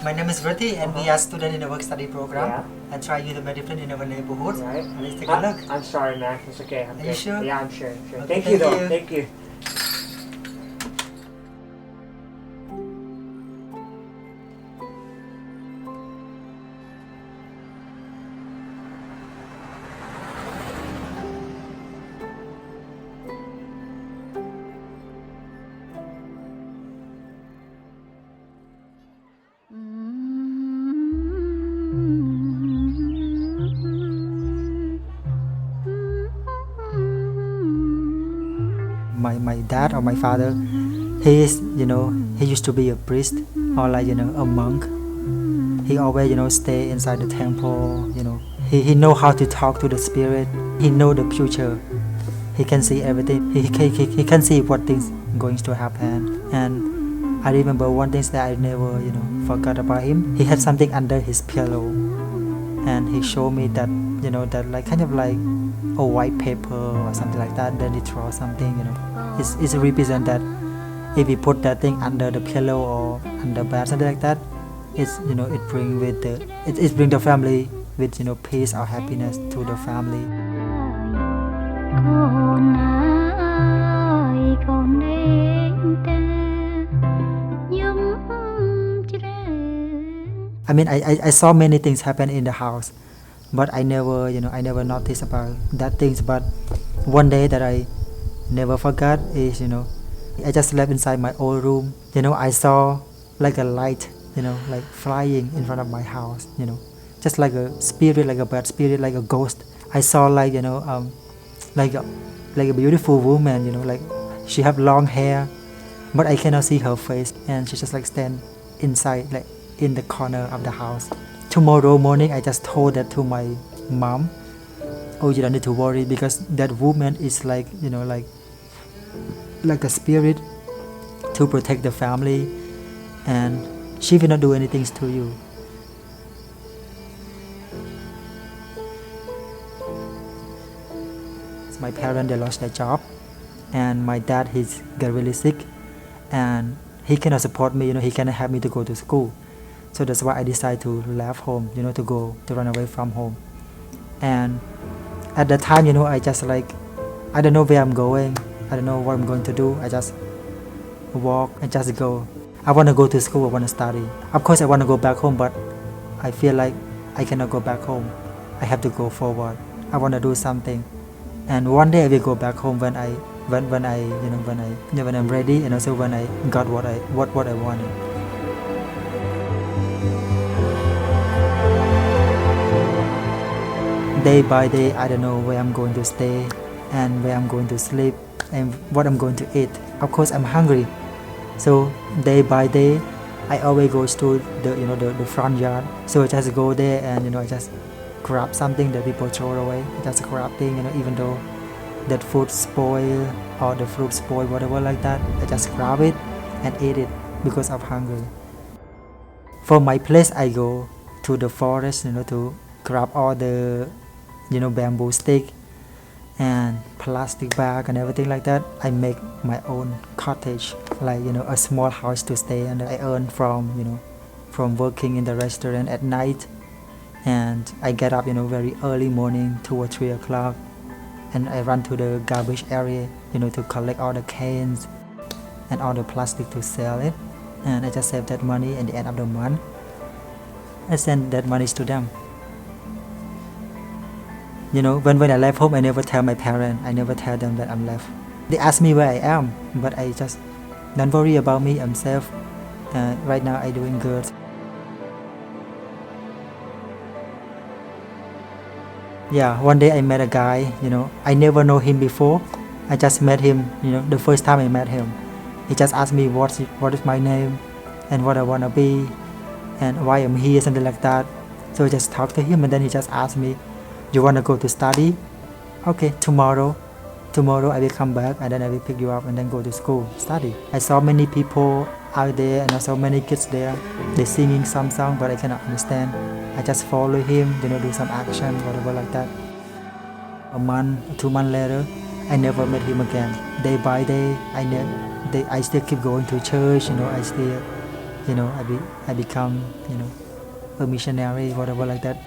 My name is Rithy, and we are student in the work study program. Yeah. And try youth medicine in our neighborhood. Right. Let's take a look. I'm sorry, man. It's okay. I'm Are you good. sure? Yeah, I'm sure. Okay, Thank you, thank though. you. Thank you. My dad or my father, he is, he used to be a priest or like, a monk. He always, stay inside the temple, He know how to talk to the spirit. He know the future. He can see everything. He can see what things going to happen. And I remember one thing that I never, forgot about him. He had something under his pillow. And he showed me that, that like kind of like a white paper or something like that. Then he draw something, It's represent that if we put that thing under the pillow or under bed, something like that, it's, it bring with it bring the family with, peace or happiness to the family. I mean, I saw many things happen in the house, but I never noticed about that things. But one day that I never forgot is, I just slept inside my old room. I saw like a light, like flying in front of my house, just like a spirit, like a bad spirit, like a ghost. I saw like, like a beautiful woman, like she have long hair, but I cannot see her face, and she just like stand inside, like in the corner of the house. Tomorrow morning, I just told that to my mom. Oh, you don't need to worry because that woman is like, like a spirit to protect the family, and she will not do anything to you. My parents, they lost their job, and my dad, he's got really sick, and he cannot support me, he cannot help me to go to school. So that's why I decided to leave home, to run away from home. And at that time, I just like, I don't know where I'm going. I don't know what I'm going to do. I just walk and just go. I want to go to school. I want to study. Of course, I want to go back home, but I feel like I cannot go back home. I have to go forward. I want to do something. And one day I will go back home when I'm ready, and also when I got what I wanted. Day by day, I don't know where I'm going to stay and where I'm going to sleep and what I'm going to eat. Of course, I'm hungry. So day by day, I always go to the front yard. So I just go there and I just grab something that people throw away. I just grab thing, even though that food spoil or the fruit spoil, whatever like that, I just grab it and eat it because I'm hungry. For my place, I go to the forest, to grab all the bamboo stick and plastic bag and everything like that. I make my own cottage, like a small house to stay, and I earn from working in the restaurant at night. And I get up very early morning, 2 or 3 o'clock, and I run to the garbage area to collect all the cans and all the plastic to sell it. And I just save that money at the end of the month. I send that money to them. When I left home, I never tell my parents. I never tell them that I'm left. They ask me where I am, but I just don't worry about me. I'm safe. Right now, I'm doing good. Yeah, one day I met a guy. I never know him before. I just met him. The first time I met him, he just asked me what is my name, and what I wanna be, and why I'm here, something like that. So I just talked to him, and then he just asked me, you want to go to study? Okay, tomorrow I will come back, and then I will pick you up and then go to school, study. I saw many people out there, and I saw many kids there. They're singing some song, but I cannot understand. I just follow him, do some action, whatever like that. A month, 2 months later, I never met him again. Day by day, I still keep going to church, I still I become, a missionary, whatever like that.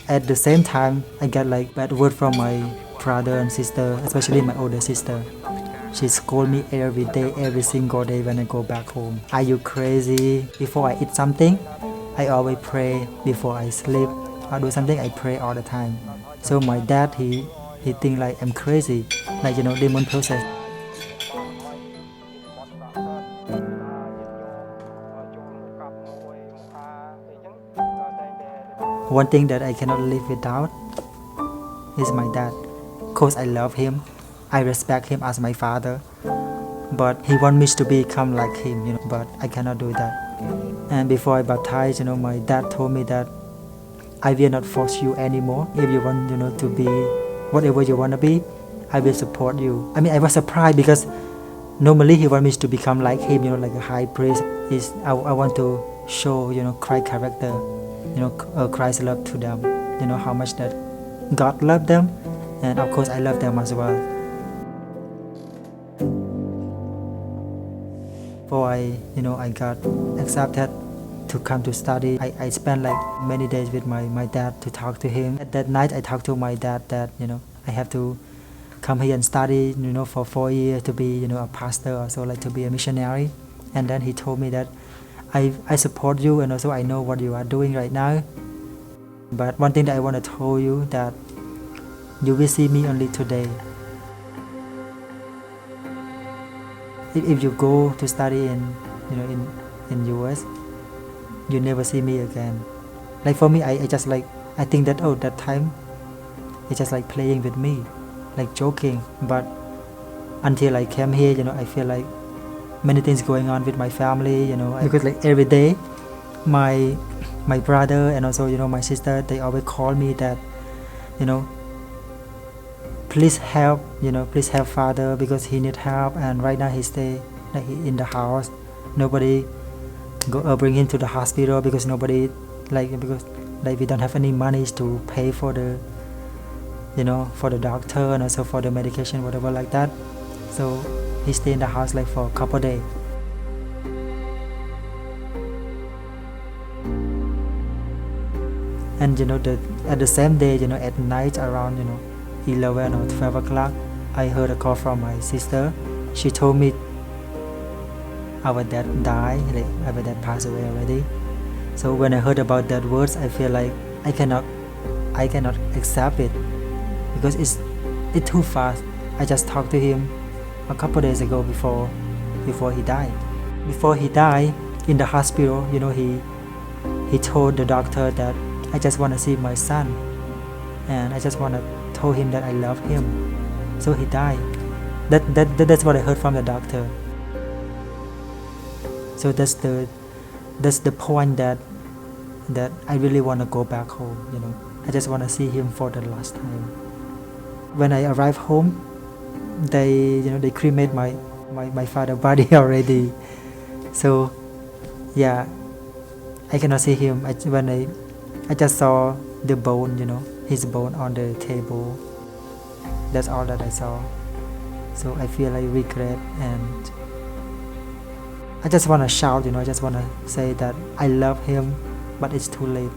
At the same time, I get like bad word from my brother and sister, especially my older sister. She scold me every day, every single day when I go back home. Are you crazy? Before I eat something, I always pray. Before I sleep or do something, I pray all the time. So my dad, he think like I'm crazy, like demon possessed. One thing that I cannot live without is my dad. Cause I love him, I respect him as my father, but he want me to become like him, but I cannot do that. And before I baptized, my dad told me that I will not force you anymore. If you want, to be whatever you want to be, I will support you. I mean, I was surprised because normally he want me to become like him, like a high priest. I want to show, Christ character, Christ love to them, how much that God loved them, and of course I love them as well. Before I got accepted to come to study, I spent like many days with my dad to talk to him. At that night, I talked to my dad that, I have to come here and study, for 4 years to be, a pastor, also like to be a missionary. And then he told me that I support you, and also I know what you are doing right now. But one thing that I want to tell you that you will see me only today. If you go to study in US, you never see me again. Like for me, I just like, I think that, that time it's just like playing with me, like joking. But until I came here, I feel like many things going on with my family, because like every day my brother and also my sister, they always call me that, please help father because he need help, and right now he stay like in the house. Nobody bring him to the hospital because because we don't have any money to pay for the for the doctor and also for the medication, whatever like that. So he stay in the house like for a couple days. And at the same day, at night around 11 or 12 o'clock, I heard a call from my sister. She told me our dad died, like our dad passed away already. So when I heard about that words, I feel like I cannot accept it because it's too fast. I just talked to him a couple days ago before he died. Before he died in the hospital, he told the doctor that I just want to see my son, and I just want to tell him that I love him. So he died. That's what I heard from the doctor. So that's the point that I really want to go back home. I just want to see him for the last time. When I arrived home, they cremate my father's body already. So yeah, I cannot see him. I just saw the bone, his bone on the table. That's all that I saw. So I feel like regret, and I just want to shout, I just want to say that I love him, but it's too late.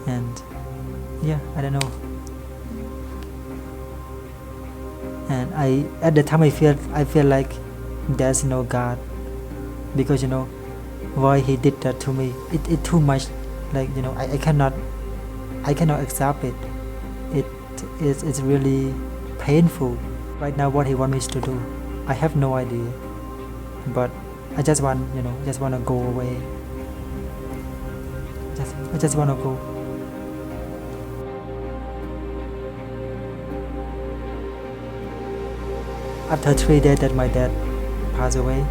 And yeah, I don't know. And at the time I feel like there's no God, because why he did that to me. It too much. Like I cannot accept it. It's really painful. Right now, what he wants me to do, I have no idea. But I just want to go away. I just want to go. After 3 days that my dad passed away,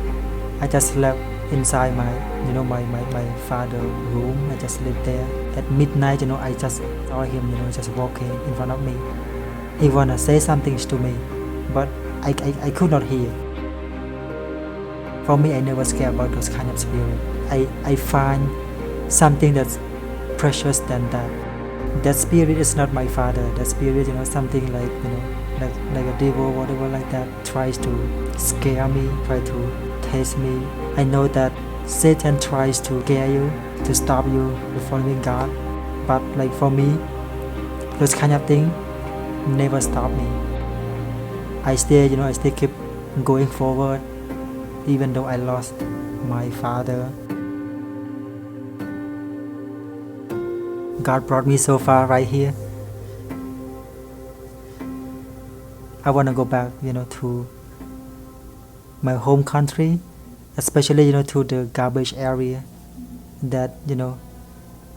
I just slept inside my father's room. I just lived there. At midnight, I just saw him, just walking in front of me. He wanna say something to me, but I could not hear. For me, I never scared about those kind of spirit. I find something that's precious than that. that spirit is not my father. That spirit, something like, like a devil, whatever like that, tries to scare me, try to test me. I know that Satan tries to scare you, to stop you from following God. But like for me, those kind of things never stop me. I still keep going forward, even though I lost my father. God brought me so far right here. I want to go back, to my home country, especially, to the garbage area. That,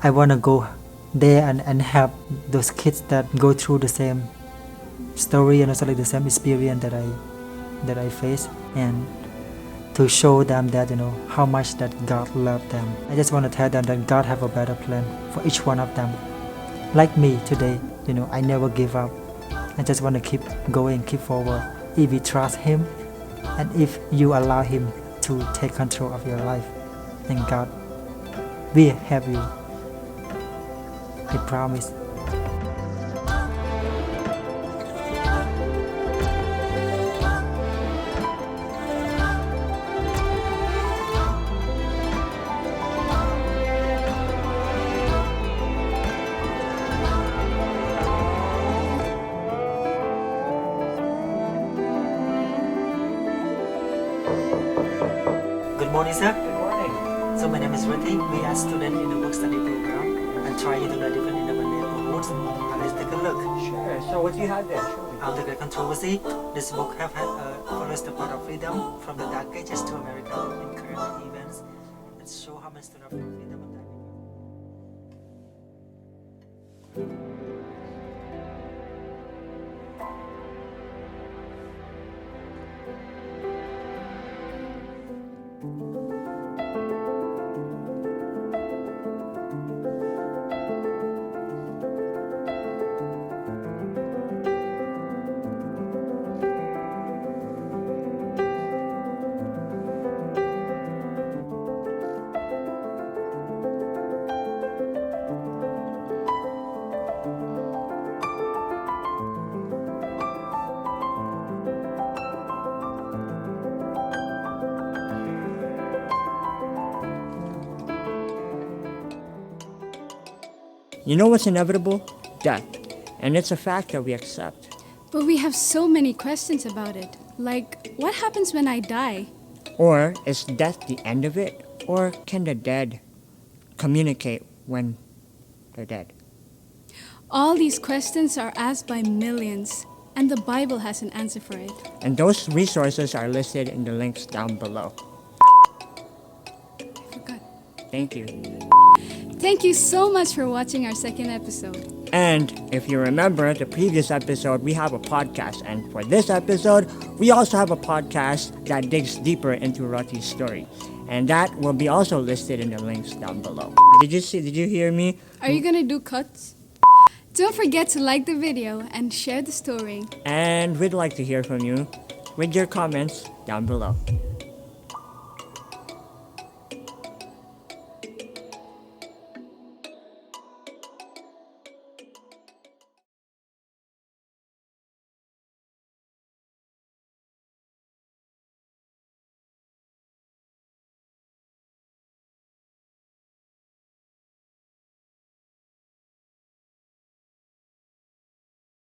I want to go there and help those kids that go through the same story and also like the same experience that I face, and to show them that, how much that God loved them. I just want to tell them that God have a better plan for each one of them. Like me today, I never give up. I just want to keep going, keep forward. If you trust Him, and if you allow Him to take control of your life, then God will help you. I promise. Good morning, sir. Good morning. So my name is Rithy. We are students in the work study program and trying to learn different neighborhoods. Let's take a look. Sure. So what do you have there? Show me. Under the controversy, this book have had follows the path of freedom from the dark ages to America in current events. It shows how much stood up for freedom of that. You know what's inevitable? Death. And it's a fact that we accept. But we have so many questions about it. Like, what happens when I die? Or is death the end of it? Or can the dead communicate when they're dead? All these questions are asked by millions, and the Bible has an answer for it. And those resources are listed in the links down below. I forgot. Thank you. Thank you so much for watching our second episode. And if you remember the previous episode, we have a podcast. And for this episode, we also have a podcast that digs deeper into Rithy's story. And that will be also listed in the links down below. Did you hear me? Are you gonna do cuts? Don't forget to like the video and share the story. And we'd like to hear from you with your comments down below.